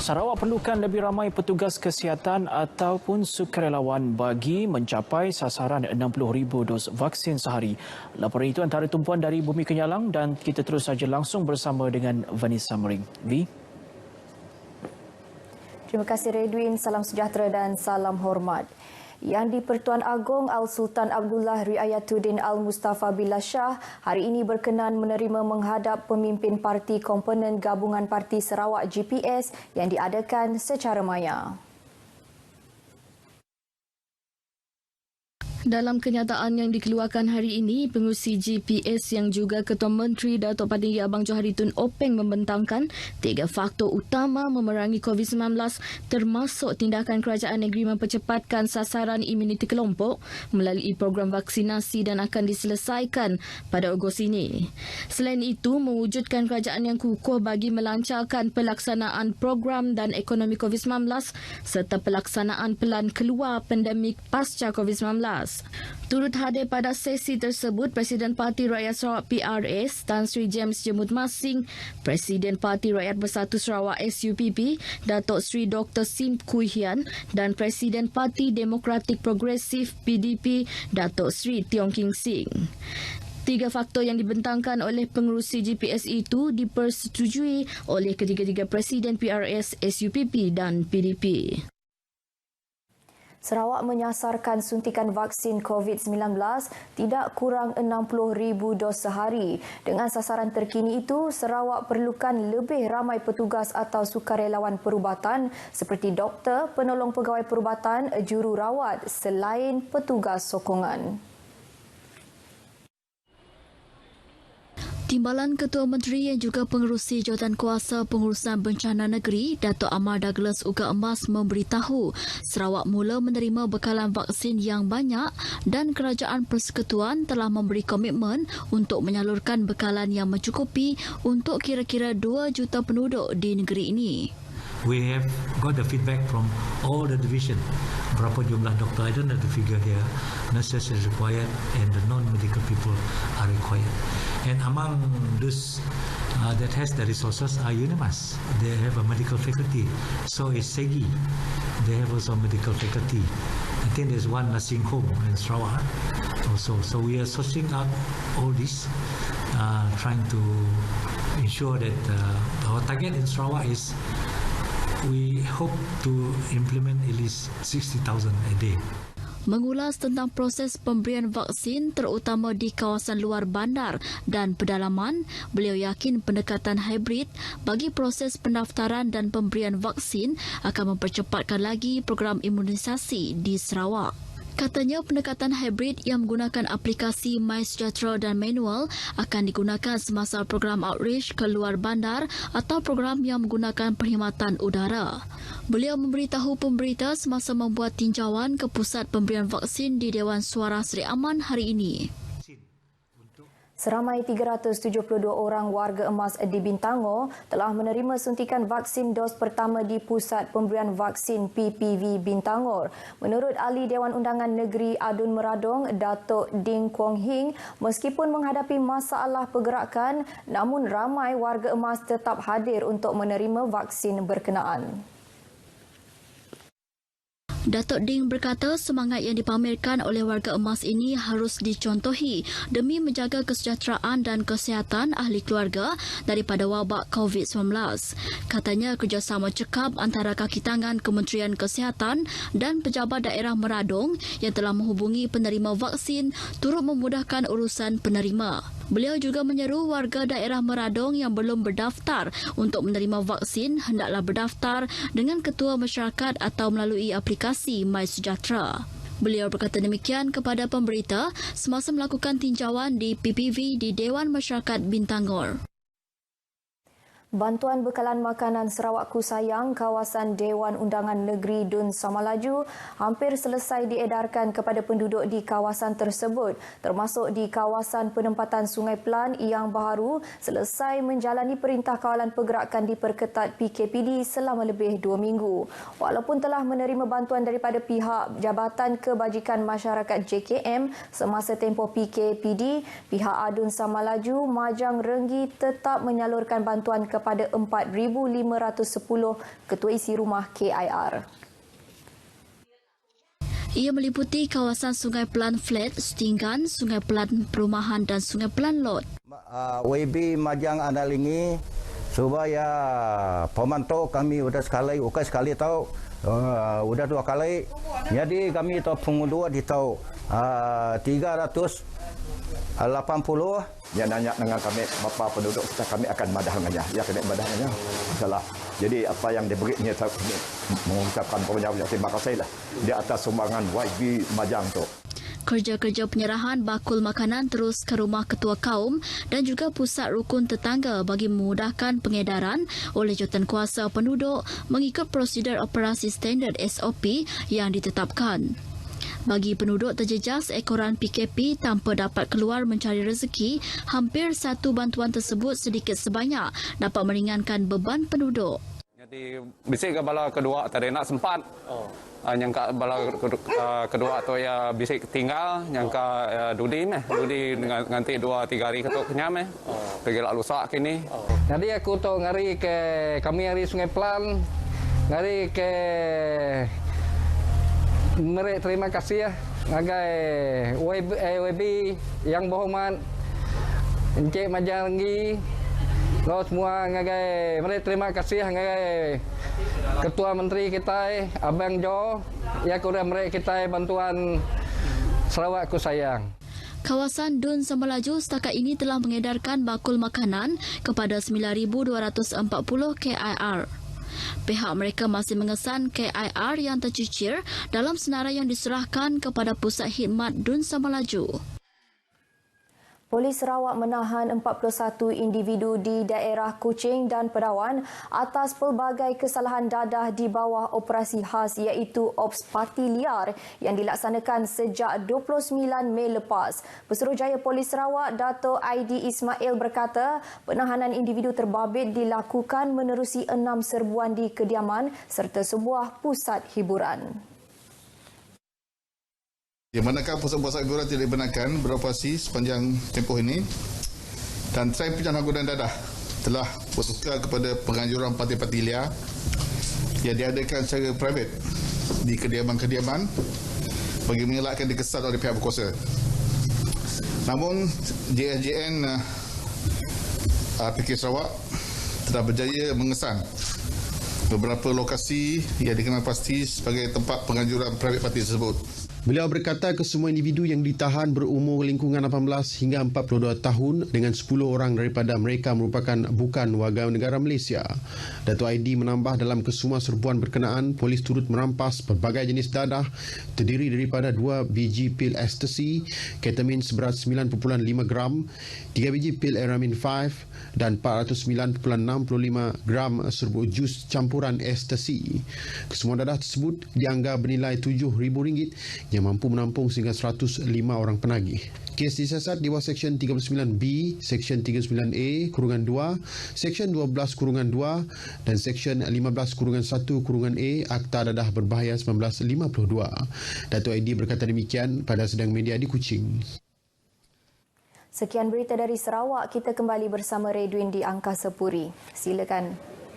Sarawak perlukan lebih ramai petugas kesihatan ataupun sukarelawan bagi mencapai sasaran 60,000 dos vaksin sehari. Laporan itu antara tumpuan dari Bumi Kenyalang dan kita terus saja langsung bersama dengan Vanessa Mering. V. Terima kasih Redwin, salam sejahtera dan salam hormat. Yang di-Pertuan Agong Al-Sultan Abdullah Riayatuddin Al-Mustafa Billah Shah hari ini berkenan menerima menghadap pemimpin Parti Komponen Gabungan Parti Sarawak GPS yang diadakan secara maya. Dalam kenyataan yang dikeluarkan hari ini, Pengerusi GPS yang juga Ketua Menteri Datuk Patinggi Abang Johari Tun Openg membentangkan 3 faktor utama memerangi COVID-19 termasuk tindakan kerajaan negeri mempercepatkan sasaran imuniti kelompok melalui program vaksinasi dan akan diselesaikan pada Ogos ini. Selain itu, mewujudkan kerajaan yang kukuh bagi melancarkan pelaksanaan program dan ekonomi COVID-19 serta pelaksanaan pelan keluar pandemik pasca COVID-19. Turut hadir pada sesi tersebut Presiden Parti Rakyat Sarawak PRS Tan Sri James Jemut Masing, Presiden Parti Rakyat Bersatu Sarawak SUPP Datuk Sri Dr. Sim Kui Hian dan Presiden Parti Demokratik Progresif PDP Datuk Sri Tiong King Sing. 3 faktor yang dibentangkan oleh pengerusi GPS itu dipersetujui oleh ketiga-tiga Presiden PRS, SUPP dan PDP. Sarawak menyasarkan suntikan vaksin COVID-19 tidak kurang 60,000 dos sehari. Dengan sasaran terkini itu, Sarawak perlukan lebih ramai petugas atau sukarelawan perubatan seperti doktor, penolong pegawai perubatan, jururawat selain petugas sokongan. Timbalan Ketua Menteri yang juga pengerusi Jawatan Kuasa Pengurusan Bencana Negeri, Datuk Amar Douglas Uga Emas memberitahu Sarawak mula menerima bekalan vaksin yang banyak dan Kerajaan Persekutuan telah memberi komitmen untuk menyalurkan bekalan yang mencukupi untuk kira-kira 2 juta penduduk di negeri ini. We have got the feedback from all the division. Berapa jumlah doktor, I don't have the figure here. Nurses is required and the non-medical people are required. And among those that has the resources are UNIMAS. They have a medical faculty. So is SEGI. They have also medical faculty. I think there's one nursing home in Sarawak also. So we are sourcing out all this, trying to ensure that our target in Sarawak is we hope to implement at least 60,000 a day. Mengulas tentang proses pemberian vaksin terutama di kawasan luar bandar dan pedalaman, beliau yakin pendekatan hibrid bagi proses pendaftaran dan pemberian vaksin akan mempercepatkan lagi program imunisasi di Sarawak. Katanya pendekatan hibrid yang menggunakan aplikasi MySejahtera dan manual akan digunakan semasa program outreach ke luar bandar atau program yang menggunakan perkhidmatan udara. Beliau memberitahu pemberita semasa membuat tinjauan ke pusat pemberian vaksin di Dewan Suara Seri Aman hari ini. Seramai 372 orang warga emas di Bintangor telah menerima suntikan vaksin dos pertama di Pusat Pemberian Vaksin PPV Bintangor. Menurut Ahli Dewan Undangan Negeri Adun Meradong, Datuk Ding Kwong Hing, meskipun menghadapi masalah pergerakan, namun ramai warga emas tetap hadir untuk menerima vaksin berkenaan. Datuk Ding berkata semangat yang dipamerkan oleh warga emas ini harus dicontohi demi menjaga kesejahteraan dan kesihatan ahli keluarga daripada wabak COVID-19. Katanya kerjasama cekap antara kaki tangan Kementerian Kesihatan dan pejabat daerah Meradong yang telah menghubungi penerima vaksin turut memudahkan urusan penerima. Beliau juga menyeru warga daerah Meradong yang belum berdaftar untuk menerima vaksin hendaklah berdaftar dengan ketua masyarakat atau melalui aplikasi MySejahtera. Beliau berkata demikian kepada pemberita semasa melakukan tinjauan di PPV di Dewan Masyarakat Bintangor. Bantuan bekalan makanan Sarawak Ku Sayang kawasan Dewan Undangan Negeri Dun Samalaju hampir selesai diedarkan kepada penduduk di kawasan tersebut, termasuk di kawasan penempatan Sungai Pelan yang baru selesai menjalani perintah kawalan pergerakan diperketat PKPD selama lebih 2 minggu. Walaupun telah menerima bantuan daripada pihak Jabatan Kebajikan Masyarakat JKM semasa tempoh PKPD, pihak Adun Samalaju Majang Renggi tetap menyalurkan bantuan kepada kepada 4,510 ketua isi rumah KIR. Ia meliputi kawasan Sungai Pelan Flat, Stinggan, Sungai Pelan Perumahan dan Sungai Pelan Lot. WB Majang Analingi supaya pemantau kami sudah sekali tahu, sudah 2 kali. Jadi kami tahu pengudua di tahu 380. Dia nanya dengan kami, bapa penduduk kita, kami akan madah dengannya. Ya, kena madah dengannya. Salah. Jadi apa yang diberinya, saya mengucapkan banyak terima kasih lah di atas sumbangan YB Majang tu. Kerja-kerja penyerahan bakul makanan terus ke rumah ketua kaum dan juga pusat rukun tetangga bagi memudahkan pengedaran oleh jawatankuasa penduduk mengikut prosedur operasi standard SOP yang ditetapkan. Bagi penduduk terjejas ekoran PKP tanpa dapat keluar mencari rezeki, hampir satu bantuan tersebut sedikit sebanyak dapat meringankan beban penduduk. Jadi bisik ke bala kedua tadi nak sempat. Nyangka bala kedua tu ya bisik tinggal, nyangka dudi nanti 2-3 hari ketuk kenyam pergi lah lusak kini. Jadi aku tu ngari ke kami hari Sungai Pelan, ngari ke mereka terima kasih ya ngagai WB yang berhormat Encik Majang lagi lo semua ngagai mereka terima kasih ngagai Ketua Menteri kita Abang Jo ya kuda mereka kita bantuan Sarawak ku sayang. Kawasan Dun Samalaju setakat ini telah mengedarkan bakul makanan kepada 9,240 KIR. Pihak mereka masih mengesan KIR yang tercicir dalam senarai yang diserahkan kepada Pusat Khidmat Dun Samalaju. Polis Sarawak menahan 41 individu di daerah Kuching dan Pedawan atas pelbagai kesalahan dadah di bawah operasi khas iaitu Ops Parti Liar yang dilaksanakan sejak 29 Mei lepas. Pesuruhjaya Polis Sarawak Dato' Aidi Ismail berkata penahanan individu terbabit dilakukan menerusi 6 serbuan di kediaman serta sebuah pusat hiburan. Yang manakah pusat-pusat hiburan tidak dibenarkan beroperasi sepanjang tempoh ini dan Traim Pijam Hagu dan Dadah telah bersuka kepada penganjuran parti-parti liar yang diadakan secara private di kediaman-kediaman bagi mengelakkan dikesan oleh pihak berkuasa. Namun JSJN PK Sarawak telah berjaya mengesan beberapa lokasi yang dikenal pasti sebagai tempat penganjuran private parti tersebut. Beliau berkata kesemua individu yang ditahan berumur lingkungan 18 hingga 42 tahun dengan 10 orang daripada mereka merupakan bukan warga negara Malaysia. Dato' Aidi menambah dalam kesemua serbuan berkenaan, polis turut merampas pelbagai jenis dadah terdiri daripada 2 biji pil ekstasi, ketamin seberat 9.5 gram, 3 biji pil Eramin 5 dan 409.65 gram serbuk jus campuran ekstasi. Kesemua dadah tersebut dianggap bernilai RM7,000 yang mampu menampung sehingga 105 orang penagih. Kes disiasat di bawah Seksyen 39B, Seksyen 39A, Kurungan 2, Seksyen 12, Kurungan 2 dan Seksyen 15, Kurungan 1, Kurungan A, Akta Dadah Berbahaya 1952. Dato' Aidi berkata demikian pada sidang media di Kuching. Sekian berita dari Sarawak, kita kembali bersama Redwin di Angkasa Puri. Silakan.